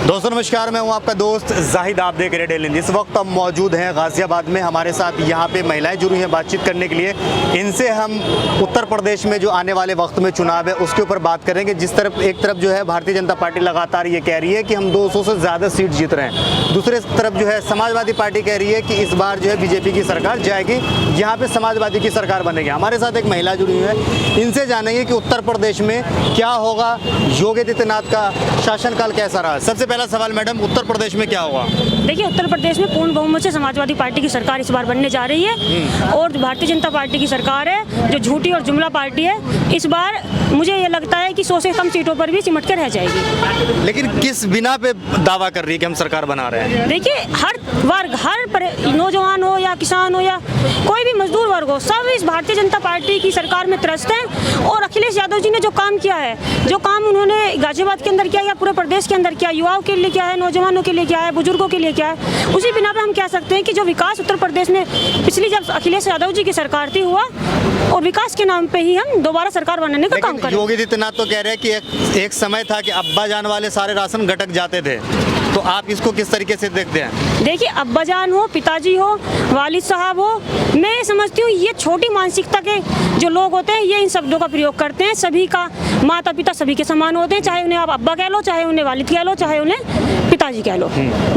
दोस्तों नमस्कार, मैं हूं आपका दोस्त जाहिद। आप देख रहे हैं डेली हिंद। इस वक्त हम मौजूद हैं गाज़ियाबाद में। हमारे साथ यहां पे महिलाएं जुड़ी हैं बातचीत करने के लिए। इनसे हम उत्तर प्रदेश में जो आने वाले वक्त में चुनाव है उसके ऊपर बात करेंगे। जिस तरफ एक तरफ जो है भारतीय जनता पार्टी लगातार ये कह रही है कि हम 200 से ज़्यादा सीट जीत रहे हैं, दूसरे तरफ जो है समाजवादी पार्टी कह रही है कि इस बार जो है बीजेपी की सरकार जाएगी, यहाँ पे समाजवादी की सरकार बनेगी। हमारे साथ एक महिला जुड़ी हुई है, इनसे जानेंगे कि उत्तर प्रदेश में क्या होगा, योगी आदित्यनाथ का शासनकाल कैसा रहा। सबसे पहला सवाल मैडम, उत्तर प्रदेश में क्या होगा? देखिए, उत्तर प्रदेश में पूर्ण बहुमत से समाजवादी पार्टी की सरकार इस बार बनने जा रही है और भारतीय जनता पार्टी की सरकार है जो झूठी और जुमला पार्टी है। इस बार मुझे ये लगता है कि 100 से कम सीटों पर भी सिमट के रह जाएगी। लेकिन किस बिना पे दावा कर रही है कि हम सरकार बना रहे हैं? देखिए, हर वर्ग, नौजवान हो या किसान हो या कोई भी मजदूर वर्ग हो, सब इस भारतीय जनता पार्टी की सरकार में त्रस्त हैं। और अखिलेश यादव जी ने जो काम किया है, जो काम उन्होंने गाजियाबाद के अंदर किया या पूरे प्रदेश के अंदर किया, युवाओं के लिए क्या है, नौजवानों के लिए क्या है, बुजुर्गों के लिए क्या है, उसी बिना पे हम कह सकते हैं कि जो विकास उत्तर प्रदेश में पिछली जब अखिलेश यादव जी की सरकार थी हुआ, और विकास के नाम पे ही हम दोबारा सरकार बनाने का काम करें। योगी आदित्यनाथ तो कह रहे हैं कि एक समय था कि अब्बा जान वाले सारे राशन घटक जाते थे, तो आप इसको किस तरीके से देखते हैं? देखिए, अब्बा जान हो, पिताजी हो, वालिद साहब हो, मैं समझती हूँ ये छोटी मानसिकता के जो लोग होते हैं ये इन शब्दों का प्रयोग करते हैं। सभी का माता पिता सभी के समान होते हैं, चाहे उन्हें आप अब्बा कह लो, चाहे उन्हें वालिद कह लो, चाहे उन्हें पिताजी कह लो।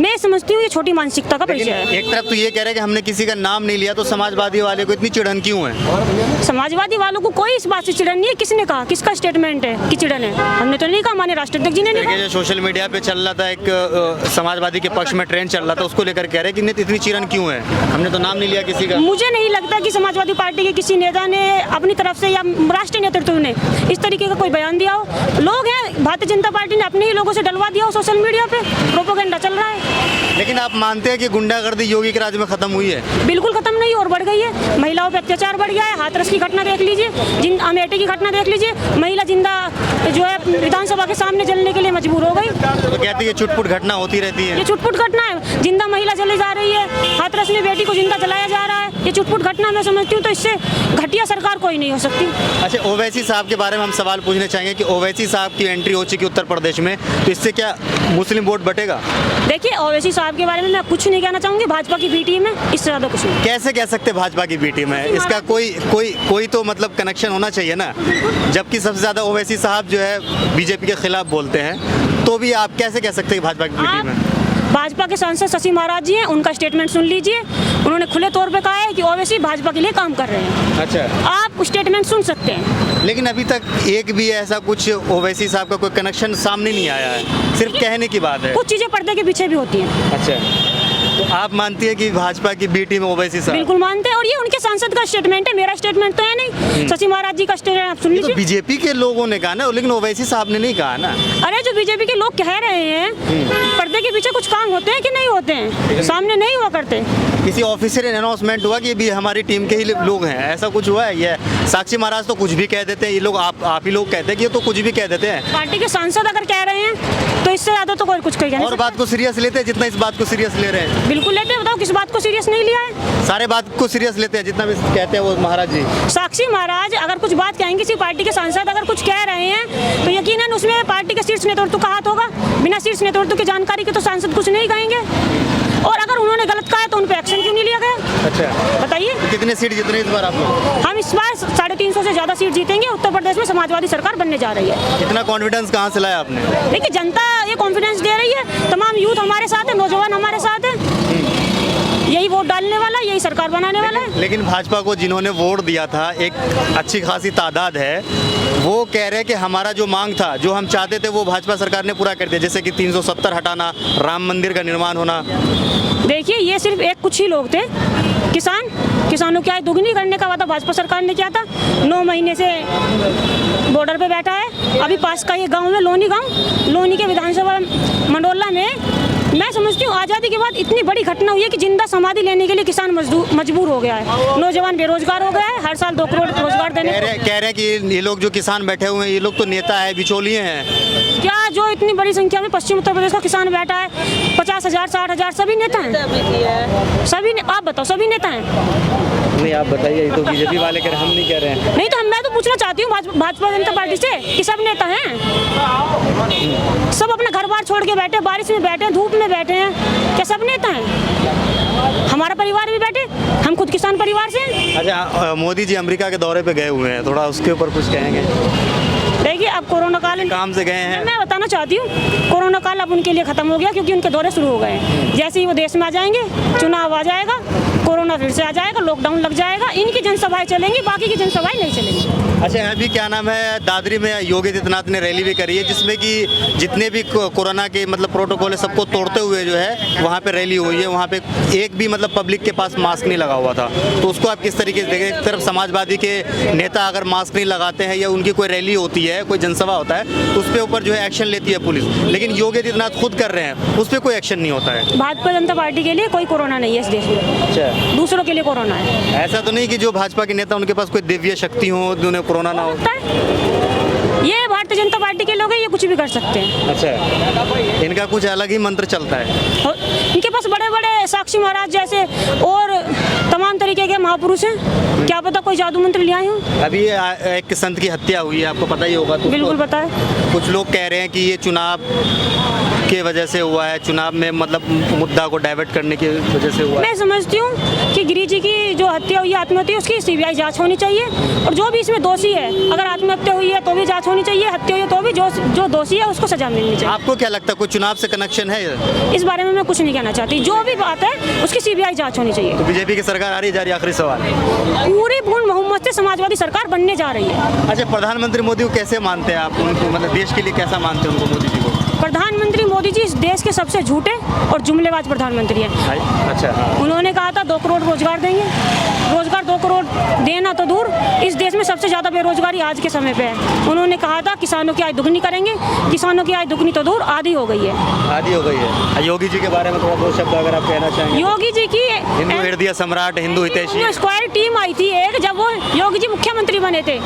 मैं समझती हूँ ये छोटी मानसिकता का परिचय है। एक तरफ तो ये कह रहे हैं कि हमने किसी का नाम नहीं लिया, तो समाजवादी वाले को इतनी चिढ़न क्यों है? समाजवादी वालों को कोई इस बात से चिढ़न नहीं है। किसने कहा? किसका स्टेटमेंट है कि चिढ़न है? हमने तो नहीं कहा, हमारे राष्ट्राध्यक्ष जी ने नहीं कहा। जो सोशल मीडिया पे चल रहा था, एक समाजवादी के पक्ष में ट्रेंड चल रहा था, उसको लेकर कह रहे हैं कि इतनी चिढ़न क्यों है, हमने तो नाम नहीं लिया किसी का। मुझे नहीं लगता कि समाजवादी पार्टी के किसी नेता ने अपनी तरफ से या राष्ट्रीय नेतृत्व ने इस तरीके का कोई बयान दिया हो। लोग हैं, भारतीय जनता पार्टी ने अपने ही लोगों से डलवा दिया हो, सोशल मीडिया पे प्रोपेगेंडा चल रहा है। लेकिन आप मानते हैं कि गुंडागर्दी योगी के राज में खत्म हुई है? बिल्कुल खत्म नहीं, और बढ़ गई है। महिलाओं पे अत्याचार बढ़ गया है। हाथरस की घटना देख लीजिए, अमेठी की घटना देख लीजिए, महिला जिंदा जो है विधानसभा के सामने जलने के लिए मजबूर हो गई। तो कहती है छुटपुट घटना होती रहती है। ये छुटपुट घटना है, जिंदा महिला जली जा रही है, हाथरस में बेटी को जिंदा जलाया जा रहा है, ये छुटपुट घटना मैं समझती हूँ। तो इससे घटिया सरकार कोई नहीं हो सकती। अच्छा, ओवैसी साहब के बारे में हम सवाल पूछना चाहेंगे कि ओवैसी साहब की एंट्री हो चुकी उत्तर प्रदेश में, तो इससे क्या मुस्लिम वोट बटेगा? देखिए, ओवैसी साहब के बारे में मैं कुछ नहीं कहना चाहूंगी। भाजपा की बी टीम है, इससे ज्यादा कुछ नहीं। कैसे कह सकते भाजपा की बी टीम है? इसका कोई तो मतलब कनेक्शन होना चाहिए ना। जबकि सबसे ज्यादा ओवैसी साहब जो है बीजेपी के खिलाफ बोलते हैं, तो भी आप कैसे कह सकते हैं भाजपा की बी टीम है? भाजपा के सांसद शशि महाराज जी हैं, उनका स्टेटमेंट सुन लीजिए। उन्होंने खुले तौर पे कहा है कि ओवैसी भाजपा के लिए काम कर रहे हैं। अच्छा, आप स्टेटमेंट सुन सकते हैं। लेकिन अभी तक एक भी ऐसा कुछ ओवैसी साहब का कोई कनेक्शन सामने नहीं आया है, सिर्फ कहने की बात है। कुछ चीजें पर्दे के पीछे भी होती हैं। अच्छा, तो आप मानती है कि भाजपा की बी टीम ओवैसी साहब? बिल्कुल मानते हैं, और ये उनके सांसद का स्टेटमेंट है, मेरा स्टेटमेंट तो है नहीं। शशि महाराज जी का स्टेटमेंट आप सुन लीजिए। तो बीजेपी के लोगों ने कहा ना, लेकिन ओवैसी साहब ने नहीं कहा ना। अरे, जो बीजेपी के लोग कह रहे हैं, पर्दे के पीछे कुछ काम होते हैं कि नहीं होते हैं, सामने नहीं हुआ करते। किसी ऑफिशियल अनाउंसमेंट हुआ कि ये भी हमारी टीम के ही लोग हैं, ऐसा कुछ हुआ है? ये साक्षी महाराज तो कुछ भी कह देते हैं, ये लोग आप ही लोग कहते हैं कि ये तो कुछ भी कह देते हैं। पार्टी के सांसद अगर कह रहे हैं तो इससे ज्यादा तो कोई कुछ कह नहीं। और बात को सीरियस लेते हैं जितना इस बात को सीरियस ले रहे हैं? बिल्कुल लेते हैं। बताओ किस बात को सीरियस नहीं लिया है? सारे बात को सीरियस लेते हैं जितना भी कहते हैं वो महाराज जी। साक्षी महाराज अगर कुछ बात कहेंगे, किसी पार्टी के सांसद अगर कुछ कह रहे हैं, तो यकीनन उसमें पार्टी के शीर्ष नेतृत्व का हाथ होगा। बिना शीर्ष नेतृत्व की जानकारी के तो सांसद कुछ नहीं कहेंगे। और अगर उन्होंने गलत कहा है तो उन पर एक्शन क्यों नहीं लिया गया? अच्छा, बताइए। कितने सीट जीतने इस बार आप लोग? हम इस बार 350 से ज्यादा सीट जीतेंगे। उत्तर प्रदेश में समाजवादी सरकार बनने जा रही है। कितना कॉन्फिडेंस कहाँ से लाया आपने? देखिए, जनता ये कॉन्फिडेंस दे रही है, तमाम यूथ हमारे साथ है, नौजवान हमारे साथ है। यही वोट डालने वाला, यही सरकार बनाने वाला है। लेकिन भाजपा को जिन्होंने वोट दिया था, एक अच्छी खासी तादाद है, वो कह रहे हैं कि हमारा जो मांग था, जो हम चाहते थे, वो भाजपा सरकार ने पूरा कर दिया, जैसे कि 370 हटाना, राम मंदिर का निर्माण होना। देखिए, ये सिर्फ कुछ ही लोग थे। किसानों की आय दोगुनी करने का वादा भाजपा सरकार ने किया था। 9 महीने से बॉर्डर पे बैठा है। अभी पास का ये गांव है लोनी गांव, लोनी के विधानसभा मंडोला में मैं समझती हूँ आज़ादी के बाद इतनी बड़ी घटना हुई है कि जिंदा समाधि लेने के लिए किसान मजबूर हो गया है, नौजवान बेरोजगार हो गया है, हर साल 2 करोड़ रोजगार देने कह रहे हैं कि ये लोग जो किसान बैठे हुए हैं ये लोग तो नेता है, बिचौलिए हैं। क्या जो इतनी बड़ी संख्या में पश्चिम उत्तर प्रदेश का किसान बैठा है, 50,000 60,000 सभी नेता हैं, आप बताओ सभी नेता हैं? नहीं आप बताइए, तो बीजेपी वाले कह रहे हैं, हम नहीं कह रहे हैं। नहीं तो मैं तो पूछना चाहती हूँ भाजपा जनता पार्टी से कि सब नेता हैं, सब अपना घर बार छोड़ के बैठे, बारिश में बैठे, धूप में बैठे हैं, क्या सब नेता हैं? हमारा परिवार भी बैठे, हम खुद किसान परिवार से हैं। अच्छा, मोदी जी अमेरिका के दौरे पे गए हुए हैं, थोड़ा उसके ऊपर कुछ कहेंगे? देखिए अब कोरोना काल काम से गए हैं। मैं बताना चाहती हूँ कोरोना काल अब उनके लिए खत्म हो गया, क्योंकि उनके दौरे शुरू हो गए हैं। जैसे ही वो देश में आ जाएंगे, चुनाव आ जाएगा, कोरोना फिर से आ जाएगा, लॉकडाउन लग जाएगा, इनकी जनसभाएं चलेंगी, बाकी की जनसभाएं नहीं चलेंगी। अच्छा, अभी क्या नाम है, दादरी में योगी आदित्यनाथ ने रैली भी करी है, जिसमें कि जितने भी कोरोना के मतलब प्रोटोकॉल है सबको तोड़ते हुए जो है वहाँ पे रैली हुई है। वहाँ पे एक भी मतलब पब्लिक के पास मास्क नहीं लगा हुआ था, तो उसको आप किस तरीके से देखें? एक तरफ समाजवादी के नेता अगर मास्क नहीं लगाते हैं या उनकी कोई रैली होती है, कोई जनसभा होता है, तो उस पर ऊपर जो है एक्शन लेती है पुलिस, लेकिन योगी आदित्यनाथ खुद कर रहे हैं, उस पर कोई एक्शन नहीं होता है। भाजपा जनता पार्टी के लिए कोई कोरोना नहीं है इस देश में। अच्छा, दूसरों के लिए कोरोना है। ऐसा तो नहीं कि जो भाजपा के नेता उनके पास कोई दिव्य शक्ति हो, उन्हें कोरोना ना हो? ये भारतीय जनता पार्टी के लोग हैं, ये कुछ भी कर सकते हैं। अच्छा, इनका कुछ अलग ही मंत्र चलता है। और इनके पास बड़े बड़े साक्षी महाराज जैसे और तमाम तरीके के महापुरुष हैं, क्या पता कोई जादू मंत्र ले आए हों। अभी एक संत की हत्या हुई है, आपको पता ही होगा। तो बिल्कुल पता है। कुछ लोग कह रहे हैं कि ये चुनाव के वजह से हुआ है, चुनाव में मतलब मुद्दा को डाइवर्ट करने की वजह से हुआ है। मैं समझती हूँ कि गिरी जी की जो हत्या हुई है, आत्महत्या, उसकी सीबीआई जांच होनी चाहिए, और जो भी इसमें दोषी है, अगर आत्महत्या हुई है तो भी जांच होनी चाहिए, हत्या हुई है तो भी जो दोषी है उसको सजा मिलनी चाहिए। आपको क्या लगता है, कोई चुनाव से कनेक्शन है? इस बारे में मैं कुछ नहीं कहना चाहती, जो भी बात है उसकी सीबीआई जांच होनी चाहिए। तो बीजेपी की सरकार आ रही जा रही? आखिरी सवाल, पूरी पूर्ण बहुमत से समाजवादी सरकार बनने जा रही है। अच्छा, प्रधानमंत्री मोदी को कैसे मानते हैं आप? उनको मतलब देश के लिए कैसा मानते हैं उनको, मोदी जी को? प्रधानमंत्री मोदी जी इस देश के सबसे झूठे और जुमलेबाज प्रधानमंत्री हैं। अच्छा, उन्होंने कहा था 2 करोड़ रोजगार देंगे, रोजगार 2 करोड़ देना तो दूर, इस देश में सबसे ज़्यादा बेरोजगारी आज के समय पे है। उन्होंने कहा था किसानों की आय दुगनी करेंगे, किसानों की आय दुगनी तो दूर, आधी हो गई है। आधी हो गई है। योगी जी के बारे में थोड़ा 2 शब्द अगर आप कहना चाहेंगे? योगी जी की हिंदू हृदय सम्राट, हिंदू हितैषी स्क्वायर टीम आई थी एक, जब वो योगी जी मुख्यमंत्री बने थे।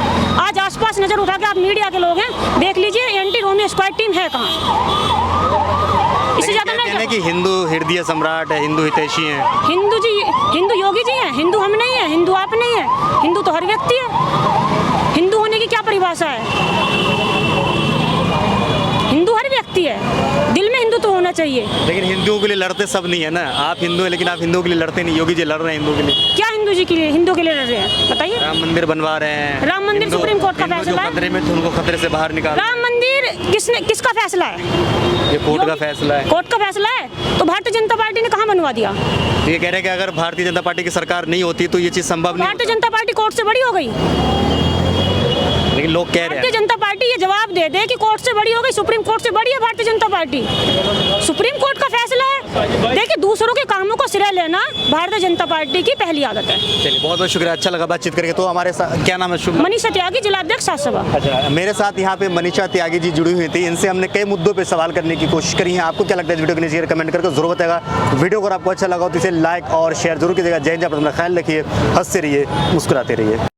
आज आसपास नजर उठा के, आप मीडिया के लोग हैं, देख लीजिए एंटी रोमियो स्क्वायर टीम है कहाँ। इससे ज्यादा मैं कि हिंदू हृदय सम्राट है, हिंदू हितैषी हैं। हिंदू योगी जी हैं, हिंदू हम नहीं है, हिंदू आप नहीं है, हिंदू तो हर व्यक्ति है। हिंदू होने की क्या परिभाषा है? हिंदू हर व्यक्ति है, दिल में हिंदू तो होना चाहिए। लेकिन हिंदुओं के लिए लड़ते सब नहीं है ना, आप हिंदू हैं लेकिन आप हिंदुओं के लिए लड़ते नहीं। योगी जी लड़ रहे हैं हिंदू के लिए। क्या हिंदू जी के लिए, हिंदू के लिए लड़ रहे हैं बताइए? राम मंदिर बनवा रहे हैं। राम मंदिर सुप्रीम कोर्ट का फैसला है। खतरे में थे, उनको खतरे से बाहर निकाल। राम मंदिर किसका फैसला है? ये कोर्ट का फैसला है। कोर्ट का फैसला है, तो भारतीय जनता पार्टी ने कहाँ बनवा दिया? ये कह रहे हैं कि अगर भारतीय जनता पार्टी की सरकार नहीं होती तो ये चीज संभव नहीं। भारतीय जनता पार्टी कोर्ट से बड़ी हो गई, लेकिन लोग कह रहे भारतीय हैं। जनता पार्टी ये जवाब दे दे कि कोर्ट से बड़ी हो गई, सुप्रीम कोर्ट से बड़ी है Bharatiya Janata party. Supreme court का फैसला है। देखिए, दूसरों के कामों को सिरे लेना भारतीय जनता पार्टी की पहली आदत है। चलिए, बहुत बहुत शुक्रिया, अच्छा लगा बातचीत करके। तो हमारे साथ क्या नाम है? शुभ। मनीषा त्यागी, जिलाध्यक्ष सासभा। अच्छा, मेरे साथ यहाँ पे मनीषा त्यागी जी जुड़ी हुई थी, इनसे हमने कई मुद्दों पे सवाल करने की कोशिश करी है। आपको क्या लगता है इस वीडियो के नीचे कमेंट करके जरूर बताएगा। वीडियो अगर आपको अच्छा लगा तो इसे लाइक और शेयर जरूर कीजिएगा। जय हिंद, अपना ख्याल रखिए, हंसते रहिए, मुस्कुराते रहिए।